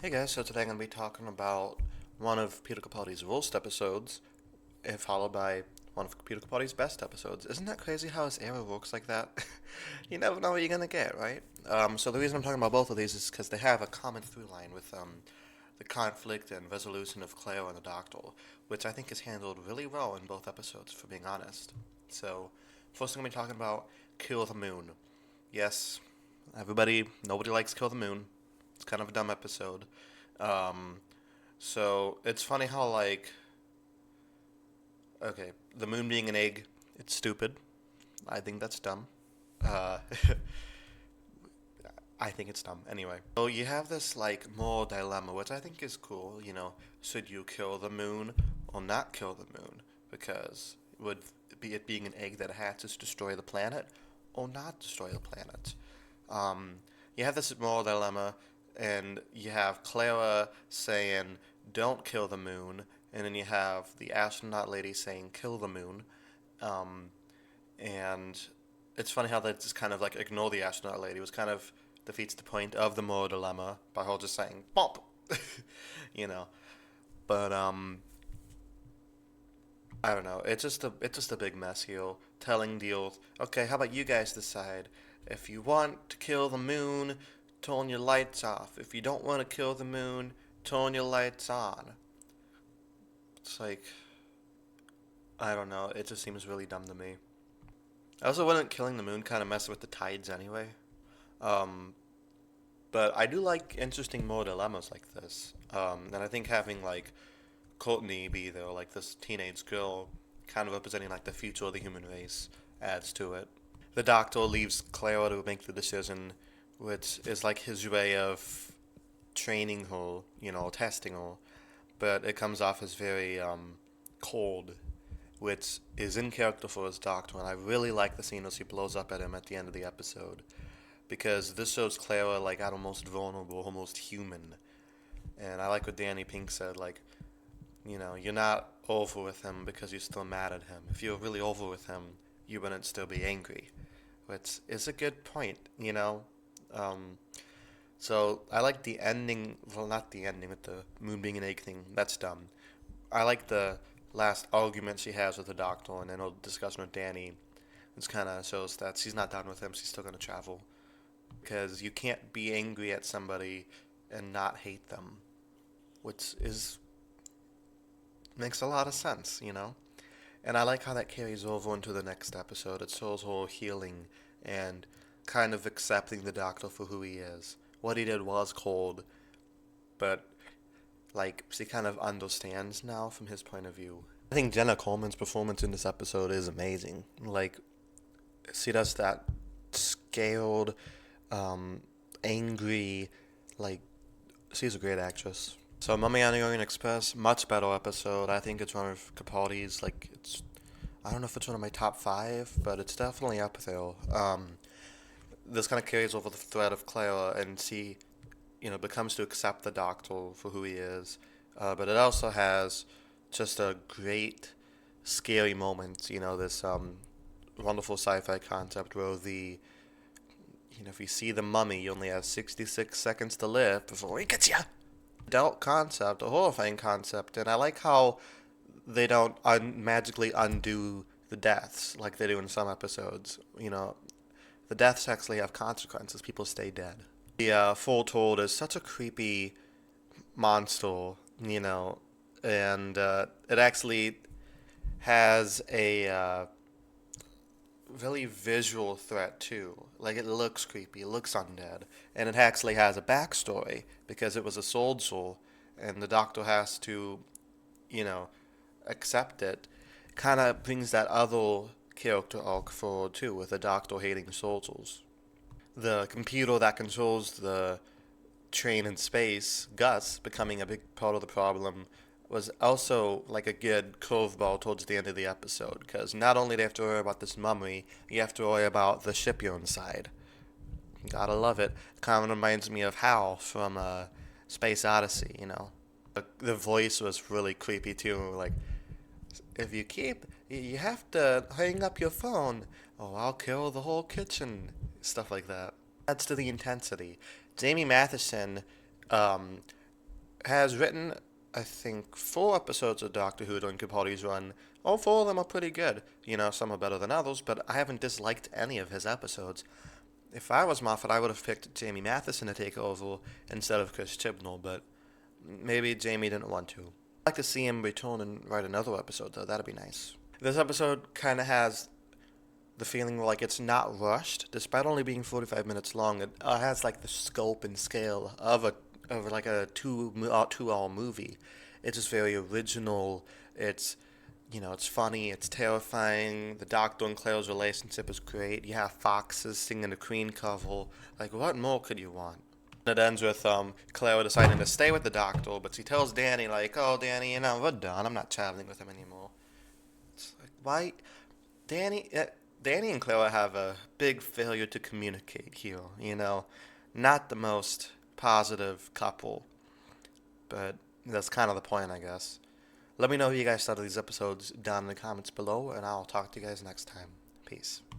Hey guys, so today I'm going to be talking about one of Peter Capaldi's worst episodes, followed by one of Peter Capaldi's best episodes. Isn't that crazy how his era works like that? You never know what you're going to get, right? So the reason I'm talking about both of these is because they have a common through line with the conflict and resolution of Claire and the Doctor, which I think is handled really well in both episodes, for being honest. So, first thing I'm going to be talking about, Kill the Moon. Yes, nobody likes Kill the Moon. It's kind of a dumb episode. Um, so it's funny how okay, the moon being an egg, it's stupid. I think that's dumb. Uh, I think it's dumb. Anyway, so you have this moral dilemma, which I think is cool. Should you kill the moon or not kill the moon? Because would it being an egg that hatches destroy the planet or not destroy the planet? Um, you have this moral dilemma, and you have Clara saying, "Don't kill the moon," and then you have the astronaut lady saying, "Kill the moon." Um, and it's funny how they just kind of ignore the astronaut lady. It was kind of defeats the point of the moral dilemma by her just saying "bump," you know. But I don't know. It's just a big mess here. Telling the old, okay, how about you guys decide? If you want to kill the moon, turn your lights off. If you don't want to kill the moon, turn your lights on. It's I don't know. It just seems really dumb to me. I also wouldn't killing the moon kind of mess with the tides anyway. Um, but I do like interesting moral dilemmas like this. And I think having Courtney be there, like this teenage girl, kind of representing the future of the human race, adds to it. The doctor leaves Clara to make the decision, which is his way of training her, testing her. But it comes off as very cold, which is in character for his doctor. And I really like the scene as he blows up at him at the end of the episode, because this shows Clara at her most vulnerable, almost human. And I like what Danny Pink said, you're not over with him because you're still mad at him. If you're really over with him, you wouldn't still be angry, which is a good point. Um, so I like the ending. Well, not the ending with the moon being an egg thing. That's dumb. I like the last argument she has with the doctor, and then a discussion with Danny. It kind of shows that she's not done with him. She's still gonna travel, because you can't be angry at somebody and not hate them, which is makes a lot of sense. And I like how that carries over into the next episode. It shows her healing and kind of accepting the doctor for who he is. What he did was cold, but she kind of understands now from his point of view. I think Jenna Coleman's performance in this episode is amazing. She does that scaled, angry, like she's a great actress. So Mummy on the Orient Express, much better episode. I think it's one of Capaldi's it's I don't know if it's one of my top five, but it's definitely up there. This kind of carries over the thread of Clara, and she, becomes to accept the Doctor for who he is. But it also has just a great, scary moment. This wonderful sci-fi concept where if you see the mummy, you only have 66 seconds to live before he gets you. Adult concept, a horrifying concept, and I like how they don't magically undo the deaths like they do in some episodes. The deaths actually have consequences. People stay dead. The Foretold is such a creepy monster, and it actually has a really visual threat too. It looks creepy, it looks undead, and it actually has a backstory because it was a soldier, and the doctor has to, you know, accept it. Kind of brings that other character arc forward too, with the doctor hating soldiers. The computer that controls the train in space, Gus, becoming a big part of the problem, was also a good curveball towards the end of the episode, because not only do you have to worry about this mummy, you have to worry about the ship you're inside. Gotta love it. Kind of reminds me of Hal from Space Odyssey. The voice was really creepy too. If you keep, you have to hang up your phone, or I'll kill the whole kitchen. Stuff like that. Adds to the intensity. Jamie Matheson um, has written, I think, 4 episodes of Doctor Who during Capaldi's run. All 4 of them are pretty good. Some are better than others, but I haven't disliked any of his episodes. If I was Moffat, I would have picked Jamie Matheson to take over instead of Chris Chibnall, but maybe Jamie didn't want to. I'd like to see him return and write another episode, though. That'd be nice. This episode kind of has the feeling like it's not rushed, despite only being 45 minutes long. It has like the scope and scale of like a 2 hour movie. It's just very original. It's funny. It's terrifying. The Doctor and Claire's relationship is great. You have foxes singing the Queen cover. Like, what more could you want? It ends with Claire deciding to stay with the Doctor, but she tells Danny like, "Oh, Danny, we're done. I'm not traveling with him anymore." It's like, why? Danny, Danny and Clara have a big failure to communicate here. Not the most positive couple, but that's kind of the point, I guess. Let me know what you guys thought of these episodes down in the comments below, and I'll talk to you guys next time. Peace.